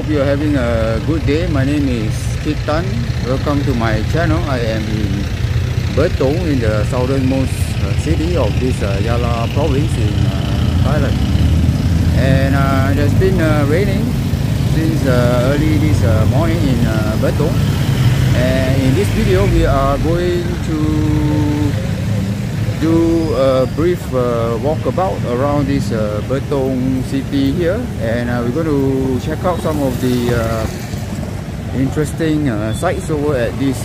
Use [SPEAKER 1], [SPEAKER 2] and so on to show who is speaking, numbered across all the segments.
[SPEAKER 1] hope you're having a good day. My name is Tan. Welcome to my channel. I am in Betong, in the southernmost city of this Yala province in Thailand. And it has been raining since early this morning in Betong. And in this video we are going to do a brief walkabout around this Betong city here, and we're going to check out some of the interesting sites over at this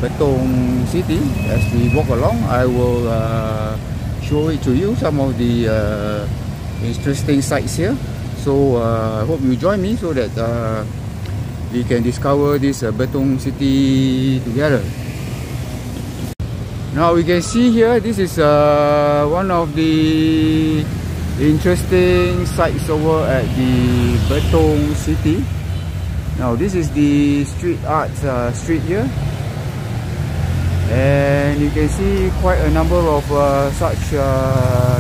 [SPEAKER 1] Betong city. As we walk along, I will show it to you, some of the interesting sites here. So I hope you join me so that we can discover this Betong city together. Now we can see here, this is one of the interesting sites over at the Betong city. Now this is the street art street here, and you can see quite a number of such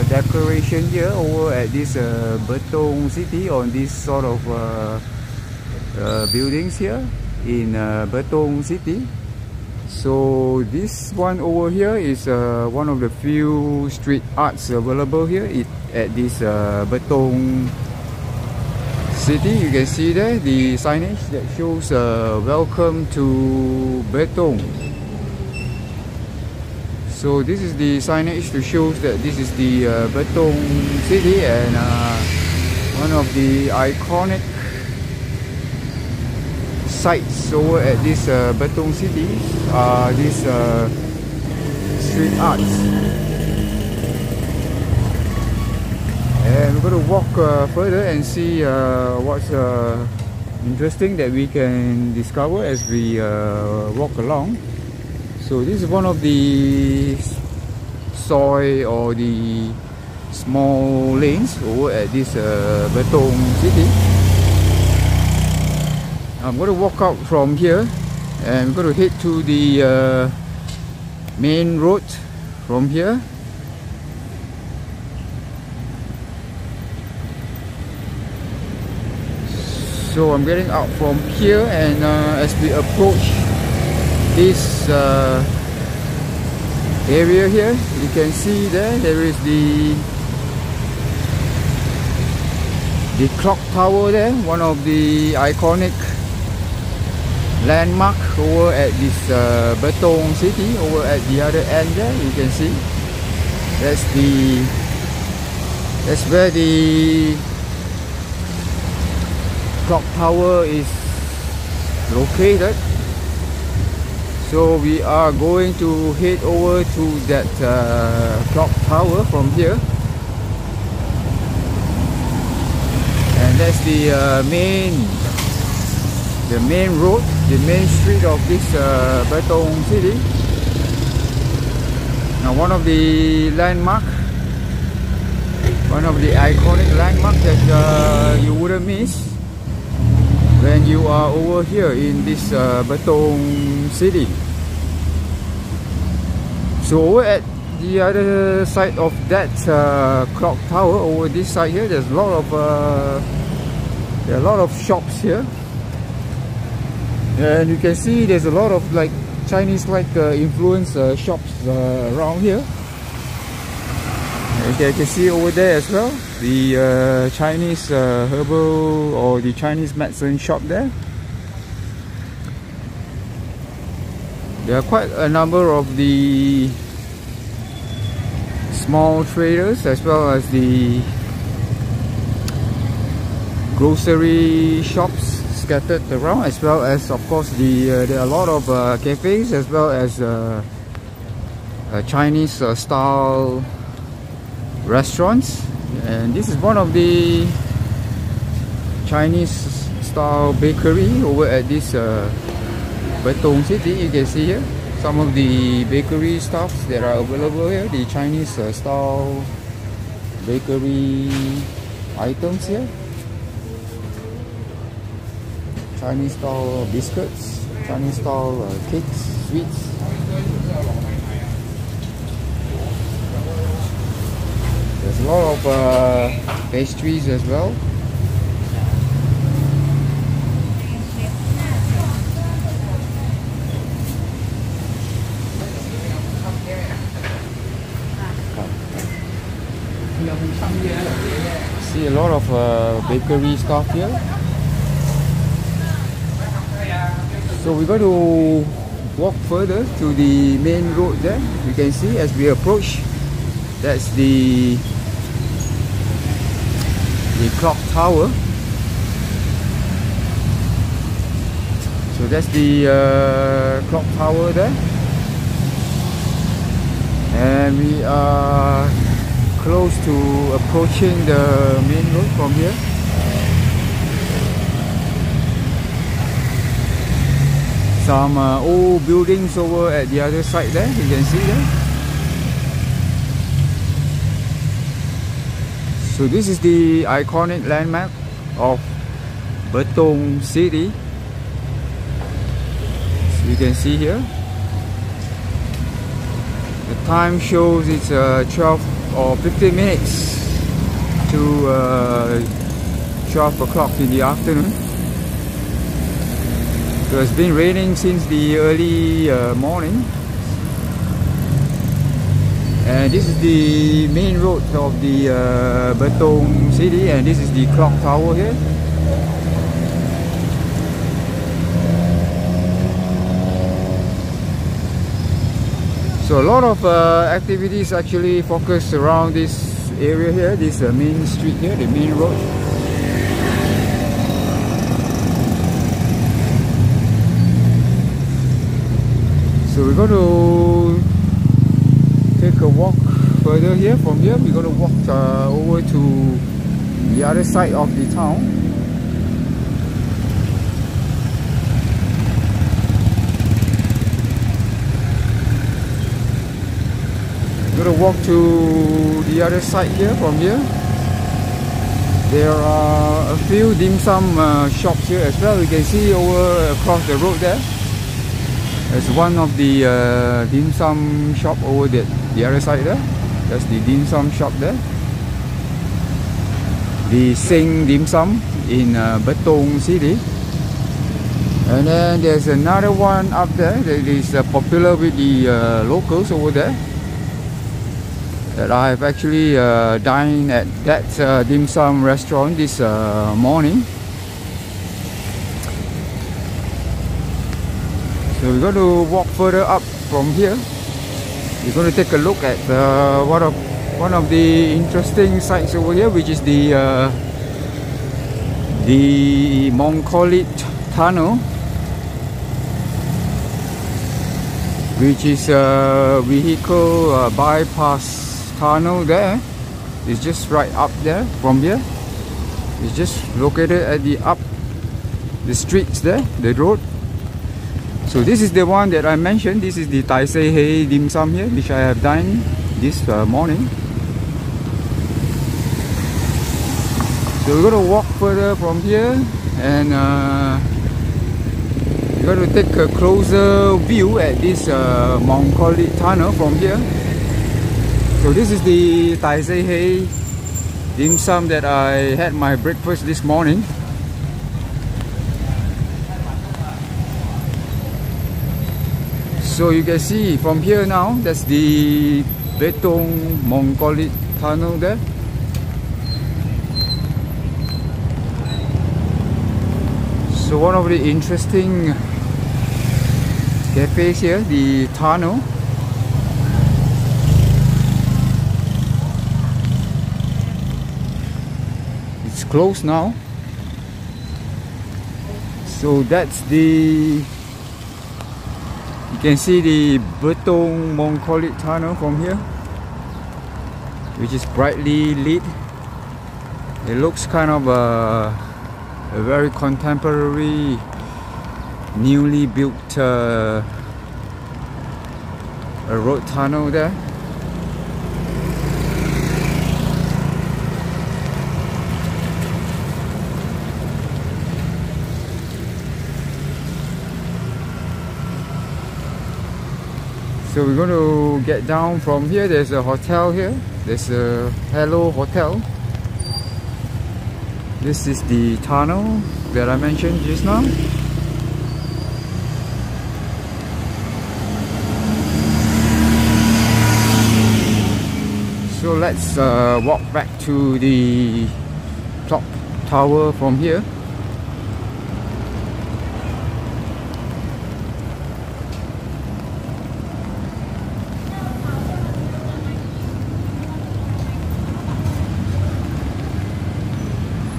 [SPEAKER 1] decoration here over at this Betong city, on this sort of buildings here in Betong city. So this one over here is one of the few street arts available here at this Betong city. You can see there the signage that shows welcome to Betong. So this is the signage to show that this is the Betong city, and one of the iconic sites over at this Betong city are these street arts. And we're going to walk further and see what's interesting that we can discover as we walk along. So this is one of the soy or the small lanes over at this Betong city. I'm going to walk out from here and I'm going to head to the main road from here. So I'm getting out from here, and as we approach this area here, you can see there is the clock tower there, one of the iconic landmark over at this Betong city. Over at the other end there, you can see that's where the clock tower is located. So we are going to head over to that clock tower from here, and that's the main road, the main street of this Betong city. Now one of the iconic landmarks that you wouldn't miss when you are over here in this Betong city. So over at the other side of that clock tower, over this side here, there's a lot of shops here. And you can see there's a lot of like Chinese influence shops around here. And you can see over there as well the Chinese herbal or the Chinese medicine shop there. There are quite a number of the small traders as well as the grocery shops scattered around, as well as of course there are a lot of cafes as well as Chinese style restaurants. And this is one of the Chinese style bakery over at this Betong city. You can see here some of the bakery stuffs that are available here, the Chinese style bakery items here. Chinese style biscuits, Chinese style cakes, sweets. There's a lot of pastries as well. bakery stuff here. So we're going to walk further to the main road there. You can see as we approach, that's the clock tower. So that's the clock tower there, and we are close to approaching the main road from here. Some old buildings over at the other side there, you can see there. So this is the iconic landmark of Betong city. So you can see here. The time shows it's 12 or 15 minutes to 12 o'clock in the afternoon. So it's been raining since the early morning. And this is the main road of the Betong city, and this is the clock tower here. So a lot of activities actually focus around this area here, this main street here, the main road. So we're going to take a walk further here. From here we're going to walk over to the other side of the town. We're going to walk to the other side here. From here there are a few dim sum shops here as well. You can see over across the road there, there's one of the dim sum shop over there, the other side there. That's the dim sum shop there. The Sing Dim Sum in Betong city. And then there's another one up there that is popular with the locals over there, that I have actually dined at that dim sum restaurant this morning. So we're going to walk further up from here. We're going to take a look at one of the interesting sites over here, which is the Mongkolit tunnel, which is a vehicle bypass tunnel there. It's just right up there from here. It's just located at the streets there, the road. So this is the one that I mentioned. This is the Tai Se Hei dim sum here, which I have dined this morning. So we're going to walk further from here, and we're going to take a closer view at this Mongkolit tunnel from here. So this is the Tai Se Hei dim sum that I had my breakfast this morning. So you can see from here now, that's the Betong Mongkolit tunnel there. So one of the interesting cafes here, the tunnel. It's closed now. So that's the, you can see the Betong Mongkolit tunnel from here, which is brightly lit. It looks kind of a very contemporary, newly built a road tunnel there. So we're going to get down from here. There's a hotel here. There's a Hello Hotel. This is the tunnel that I mentioned just now. So let's walk back to the clock tower from here.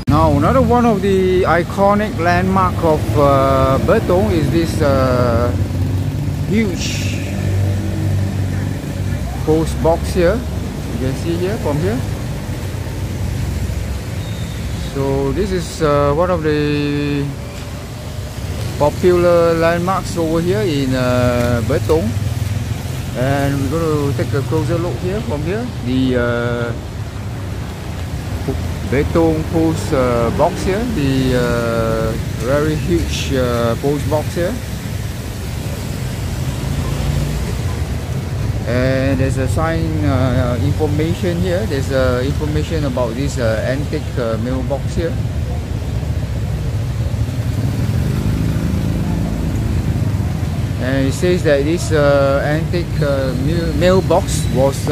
[SPEAKER 1] Now another one of the iconic landmark of Betong is this huge post box here. You can see here from here. So this is one of the popular landmarks over here in Betong, and we're going to take a closer look here from here. The Betong post box here, the very huge post box here, and there's a sign information here. There's information about this antique mailbox here. And it says that this antique mailbox was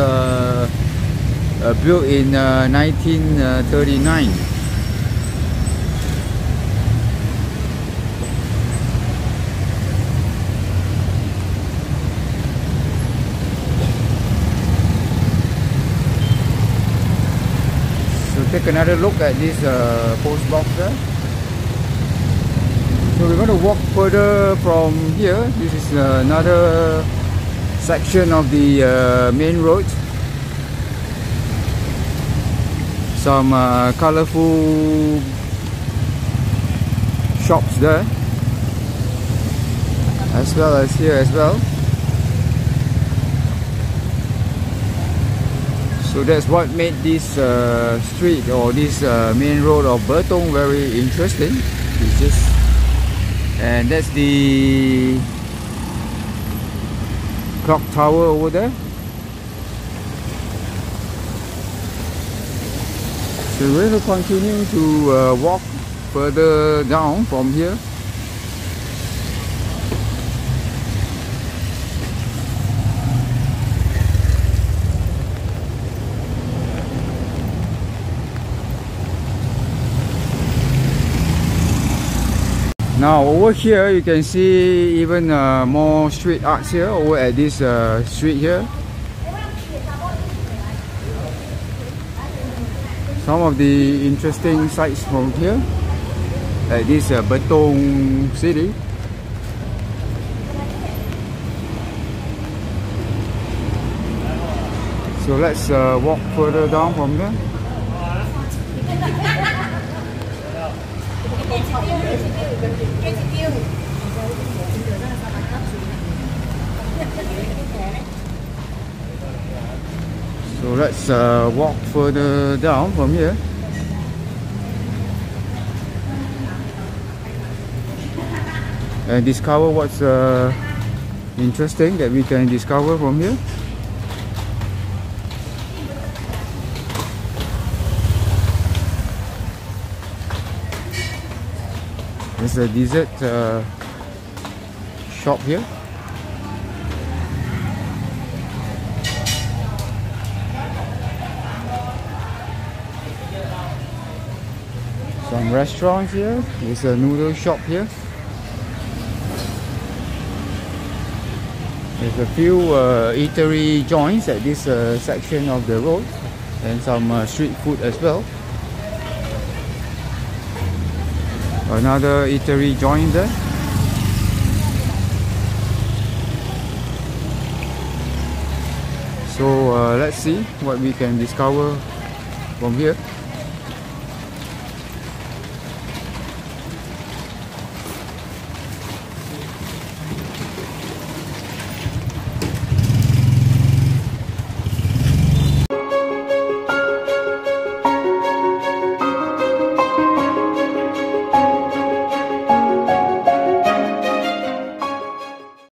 [SPEAKER 1] built in 1939. So take another look at this post box there. So we're going to walk further from here. This is another section of the main road. Some colorful shops there, as well as here as well. So that's what made this street or this main road of Betong very interesting. It's just, and that's the clock tower over there. So we're going to continue to walk further down from here. Now over here you can see even more street arts here over at this street here. Some of the interesting sights from here at this Betong city. So let's walk further down from there. So let's walk further down from here. And discover what's interesting that we can discover from here. There's a dessert shop here. Some restaurants here. There's a noodle shop here. There's a few eatery joints at this section of the road, and some street food as well. Another eatery joint there. So let's see what we can discover from here.